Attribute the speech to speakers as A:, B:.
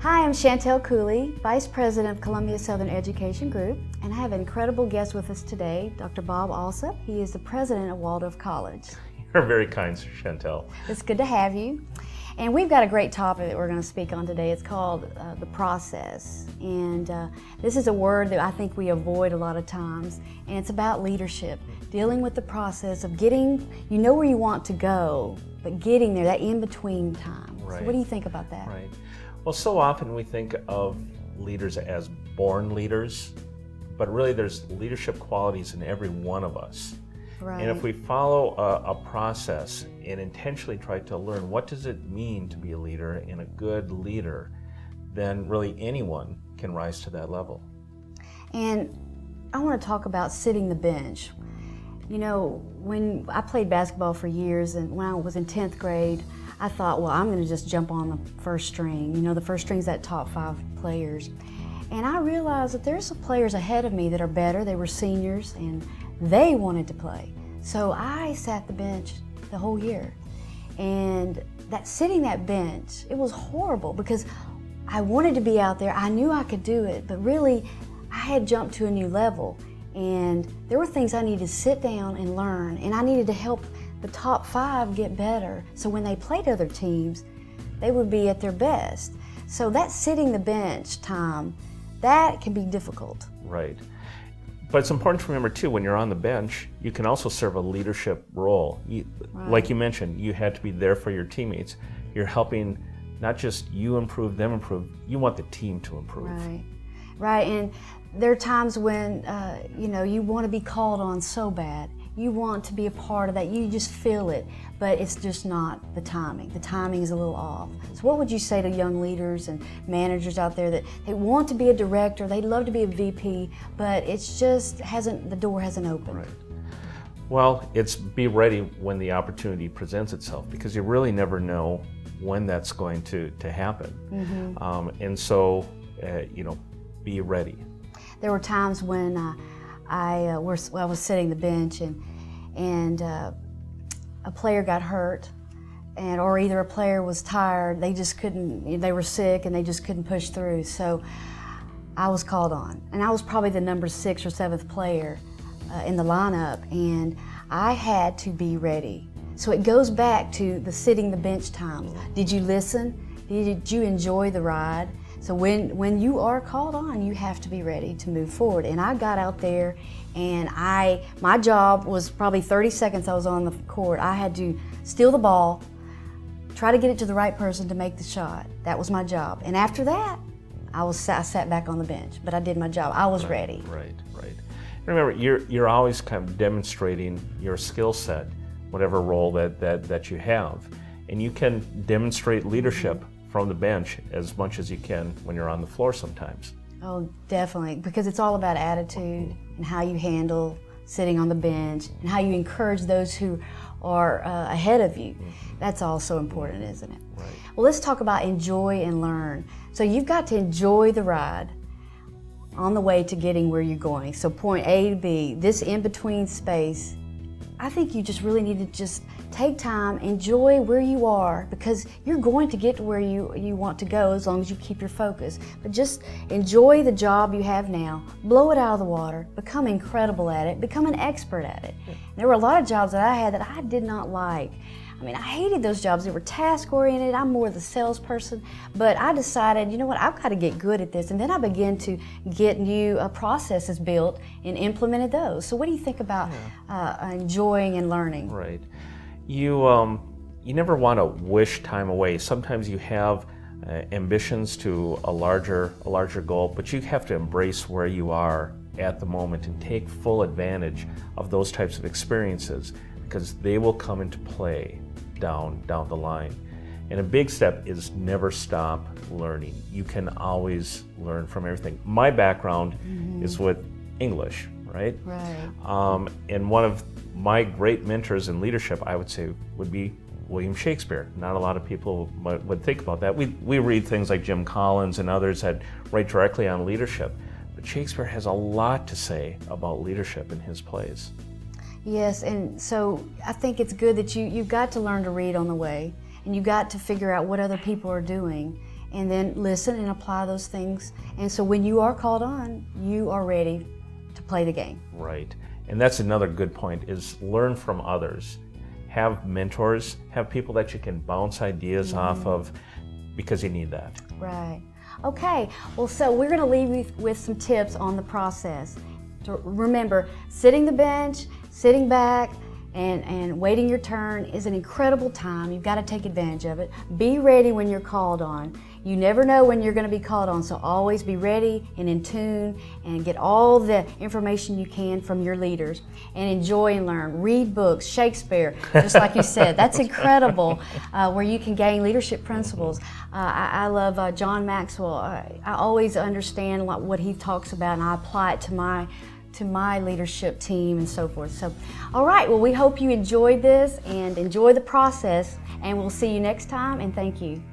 A: Hi, I'm Chantell Cooley, Vice President of Columbia Southern Education Group, and I have an incredible guest with us today, Dr. Bob Alsop. He is the President of Waldorf College.
B: You're very kind, Chantell.
A: It's good to have you. And we've got a great topic that we're going to speak on today. It's called the process. And this is a word that I think we avoid a lot of times. And it's about leadership, dealing with the process of getting, you know where you want to go, but getting there, that in-between time.
B: Right.
A: So what do you think about that?
B: Right. Well, so often we think of leaders as born leaders, but really there's leadership qualities in every one of us.
A: Right.
B: And if we follow a process and intentionally try to learn what does it mean to be a leader and a good leader, then really anyone can rise to that level.
A: And I want to talk about sitting the bench. You know, when I played basketball for years, and when I was in 10th grade, I thought, well, I'm going to just jump on the first string. You know, the first string's that top 5 players. And I realized that there's some players ahead of me that are better. They were seniors and they wanted to play. So I sat the bench the whole year. And that sitting that bench, it was horrible because I wanted to be out there. I knew I could do it, but really I had jumped to a new level. And there were things I needed to sit down and learn, and I needed to help the top 5 get better. So when they played other teams, they would be at their best. So that sitting the bench time, that can be difficult.
B: Right. But it's important to remember too, when you're on the bench, you can also serve a leadership role.
A: Right.
B: Like you mentioned, you had to be there for your teammates. You're helping not just you improve, them improve, you want the team to improve.
A: Right, right. And there are times when, you know, you want to be called on so bad. You want to be a part of that. You just feel it, but it's just not the timing. The timing is a little off. So what would you say to young leaders and managers out there that they want to be a director, they'd love to be a VP, but it's just the door hasn't opened?
B: Right. Well, it's be ready when the opportunity presents itself, because you really never know when that's going to happen. Mm-hmm. And so, you know, be ready.
A: There were times when I was sitting the bench and a player got hurt, or either a player was tired, they were sick and they just couldn't push through. So I was called on, and I was probably the number 6th or 7th player in the lineup, and I had to be ready. So it goes back to the sitting the bench times. Did you listen? Did you enjoy the ride? So when you are called on, you have to be ready to move forward. And I got out there, and my job was probably 30 seconds I was on the court. I had to steal the ball, try to get it to the right person to make the shot. That was my job. And after that, I sat back on the bench, but I did my job. I was ready.
B: Right. Remember, you're always kind of demonstrating your skill set, whatever role that you have. And you can demonstrate leadership from the bench as much as you can when you're on the floor sometimes.
A: Oh, definitely, because it's all about attitude and how you handle sitting on the bench and how you encourage those who are ahead of you. That's also important, isn't it?
B: Right.
A: Well, let's talk about enjoy and learn. So you've got to enjoy the ride on the way to getting where you're going. So point A to B, this in-between space, I think you just really need to just take time, enjoy where you are, because you're going to get to where you want to go as long as you keep your focus. But just enjoy the job you have now, blow it out of the water, become incredible at it, become an expert at it. There were a lot of jobs that I had that I did not like. I mean, I hated those jobs. They were task-oriented. I'm more the salesperson. But I decided, you know what, I've got to get good at this. And then I began to get new processes built and implemented those. So what do you think about enjoying and learning?
B: Right. You never want to wish time away. Sometimes you have ambitions to a larger goal, but you have to embrace where you are at the moment and take full advantage of those types of experiences, because they will come into play down the line. And a big step is never stop learning. You can always learn from everything. My background is with English, right?
A: Right.
B: And one of my great mentors in leadership, I would say, would be William Shakespeare. Not a lot of people would think about that. We read things like Jim Collins and others that write directly on leadership, but Shakespeare has a lot to say about leadership in his plays.
A: Yes, and so I think it's good that you've got to learn to read on the way, and you've got to figure out what other people are doing, and then listen and apply those things. And so when you are called on, you are ready to play the game.
B: Right. And that's another good point, is learn from others. Have mentors, have people that you can bounce ideas off of, because you need that.
A: Right. Okay, well, so we're going to leave you with some tips on the process. To remember, sitting the bench, sitting back, and waiting your turn is an incredible time. You've got to take advantage of it. Be ready when you're called on. You never know when you're going to be called on, so always be ready and in tune and get all the information you can from your leaders, and enjoy and learn. Read books, Shakespeare, just like you said. That's incredible, where you can gain leadership principles. I love John Maxwell. I always understand what he talks about, and I apply it to my leadership team and so forth. So, all right, well, we hope you enjoyed this and enjoy the process, and we'll see you next time, and thank you.